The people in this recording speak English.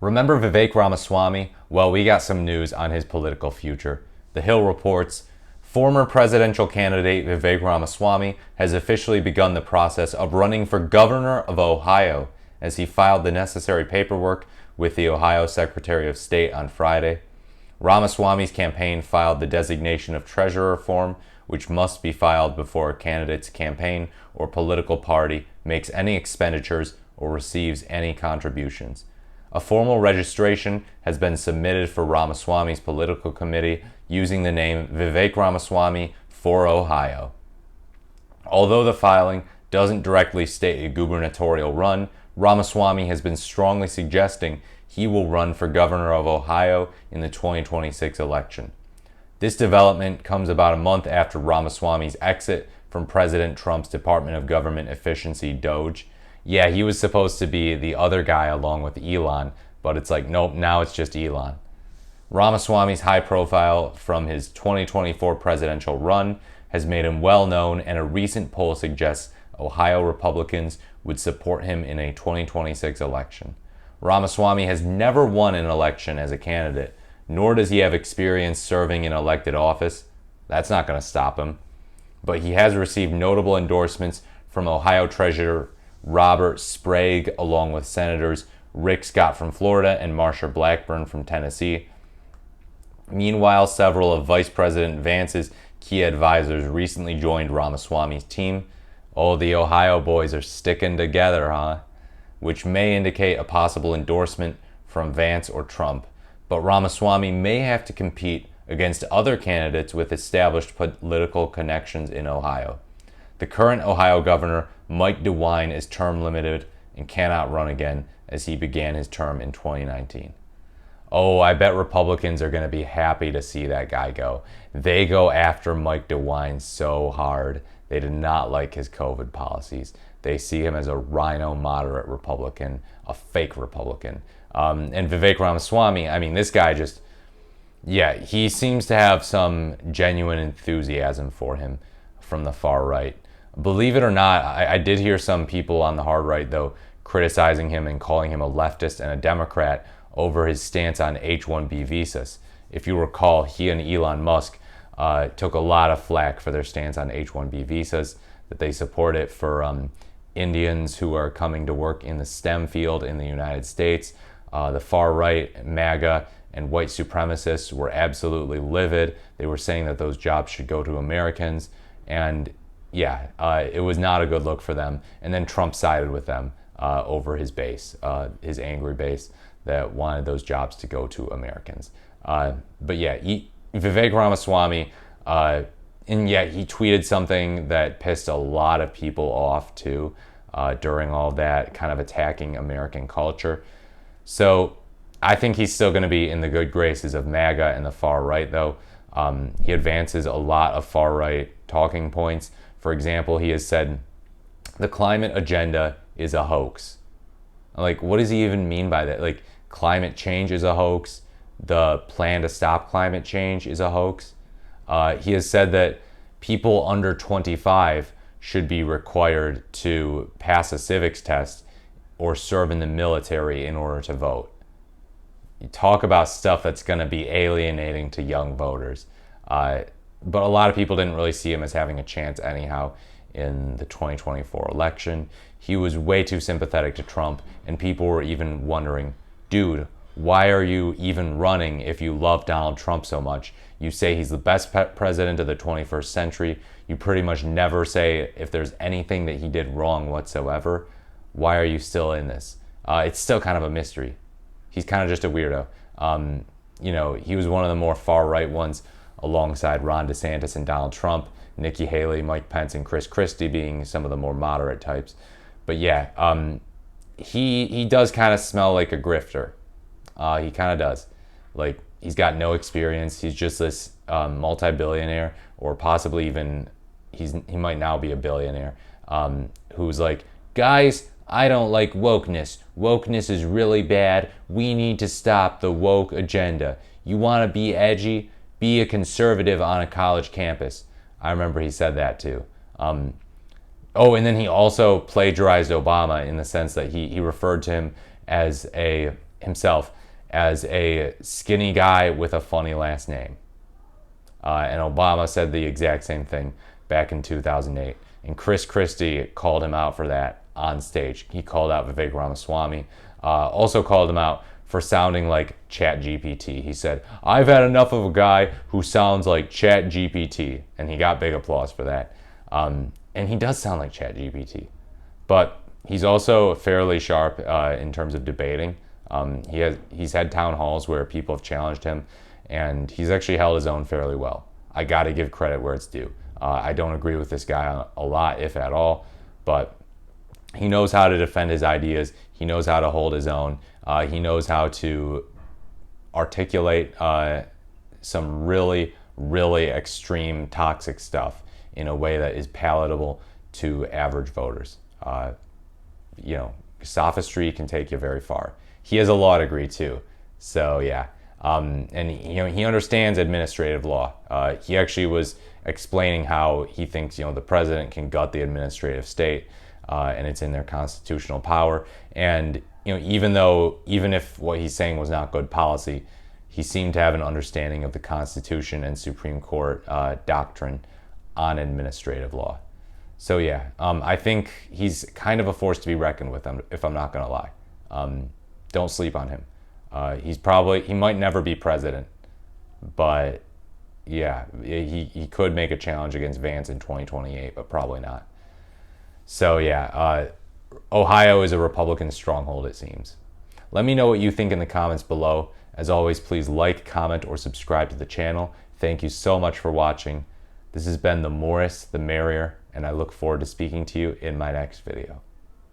Remember Vivek Ramaswamy? Well, we got some news on his political future. The Hill reports former presidential candidate Vivek Ramaswamy has officially begun the process of running for governor of Ohio as he filed the necessary paperwork with the Ohio Secretary of State on Friday. Ramaswamy's campaign filed the designation of treasurer form, which must be filed before a candidate's campaign or political party makes any expenditures or receives any contributions. A formal registration has been submitted for Ramaswamy's political committee using the name Vivek Ramaswamy for Ohio. Although the filing doesn't directly state a gubernatorial run, Ramaswamy has been strongly suggesting he will run for governor of Ohio in the 2026 election. This development comes about a month after Ramaswamy's exit from President Trump's Department of Government Efficiency, DOGE. Yeah, he was supposed to be the other guy along with Elon, but it's like, nope, now it's just Elon. Ramaswamy's high profile from his 2024 presidential run has made him well known, and a recent poll suggests Ohio Republicans would support him in a 2026 election. Ramaswamy has never won an election as a candidate, nor does he have experience serving in elected office. That's not going to stop him. But he has received notable endorsements from Ohio Treasurer Robert Sprague, along with Senators Rick Scott from Florida and Marsha Blackburn from Tennessee. Meanwhile, several of Vice President Vance's key advisors recently joined Ramaswamy's team. Oh, the Ohio boys are sticking together, huh? Which may indicate a possible endorsement from Vance or Trump. But Ramaswamy may have to compete against other candidates with established political connections in Ohio. The current Ohio governor, Mike DeWine, is term limited and cannot run again as he began his term in 2019. Oh, I bet Republicans are going to be happy to see that guy go. They go after Mike DeWine so hard. They did not like his COVID policies. They see him as a rhino moderate Republican, a fake Republican. And Vivek Ramaswamy, I mean, this guy just, yeah, he seems to have some genuine enthusiasm for him from the far right. Believe it or not, I did hear some people on the hard right, though, criticizing him and calling him a leftist and a Democrat over his stance on H-1B visas. If you recall, he and Elon Musk took a lot of flack for their stance on H-1B visas, that they support it for Indians who are coming to work in the STEM field in the United States. The far right, MAGA, and white supremacists were absolutely livid. They were saying that those jobs should go to Americans. And yeah, it was not a good look for them. And then Trump sided with them over his base, his angry base that wanted those jobs to go to Americans. But yeah, Vivek Ramaswamy, and yeah, he tweeted something that pissed a lot of people off too during all that, kind of attacking American culture. So I think he's still going to be in the good graces of MAGA and the far right, though. He advances a lot of far right talking points. For example, he has said the climate agenda is a hoax. Like, what does he even mean by that? Like, climate change is a hoax. The plan to stop climate change is a hoax. He has said that people under 25 should be required to pass a civics test or serve in the military in order to vote. You talk about stuff that's going to be alienating to young voters. But a lot of people didn't really see him as having a chance anyhow in the 2024 election. He was way too sympathetic to Trump, and people were even wondering, dude, why are you even running if you love Donald Trump so much? You say he's the best president of the 21st century. You pretty much never say if there's anything that he did wrong whatsoever. Why are you still in this? It's still kind of a mystery. He's kind of just a weirdo. You know, he was one of the more far-right ones alongside Ron DeSantis and Donald Trump, Nikki Haley, Mike Pence, and Chris Christie being some of the more moderate types. But yeah, he does kind of smell like a grifter. He kind of does. Like, he's got no experience. He's just this multi-billionaire, or possibly even he might now be a billionaire, who's like, guys, I don't like wokeness. Wokeness is really bad. We need to stop the woke agenda. You want to be edgy? Be a conservative on a college campus. I remember he said that too. Oh, and then he also plagiarized Obama in the sense that he referred to him as himself as a skinny guy with a funny last name. And Obama said the exact same thing back in 2008. And Chris Christie called him out for that on stage. He called out Vivek Ramaswamy, also called him out for sounding like ChatGPT. He said, "I've had enough of a guy who sounds like ChatGPT," and he got big applause for that. And he does sound like ChatGPT, but he's also fairly sharp in terms of debating. He's had town halls where people have challenged him, and he's actually held his own fairly well. I got to give credit where it's due. I don't agree with this guy a lot, if at all, but he knows how to defend his ideas. He knows how to hold his own. He knows how to articulate some really, really extreme toxic stuff in a way that is palatable to average voters. Sophistry can take you very far. He has a law degree too, so yeah. And he understands administrative law. He actually was explaining how he thinks the president can gut the administrative state, and it's in their constitutional power. And even if what he's saying was not good policy, he seemed to have an understanding of the Constitution and Supreme Court doctrine on administrative law. So yeah, I think he's kind of a force to be reckoned with, if I'm not gonna lie. Don't sleep on him. He might never be president, but yeah, he could make a challenge against Vance in 2028, but probably not. So yeah, Ohio is a Republican stronghold, it seems. Let me know what you think in the comments below. As always, please like, comment, or subscribe to the channel. Thank you so much for watching. This has been the Morris, the Merrier, and I look forward to speaking to you in my next video.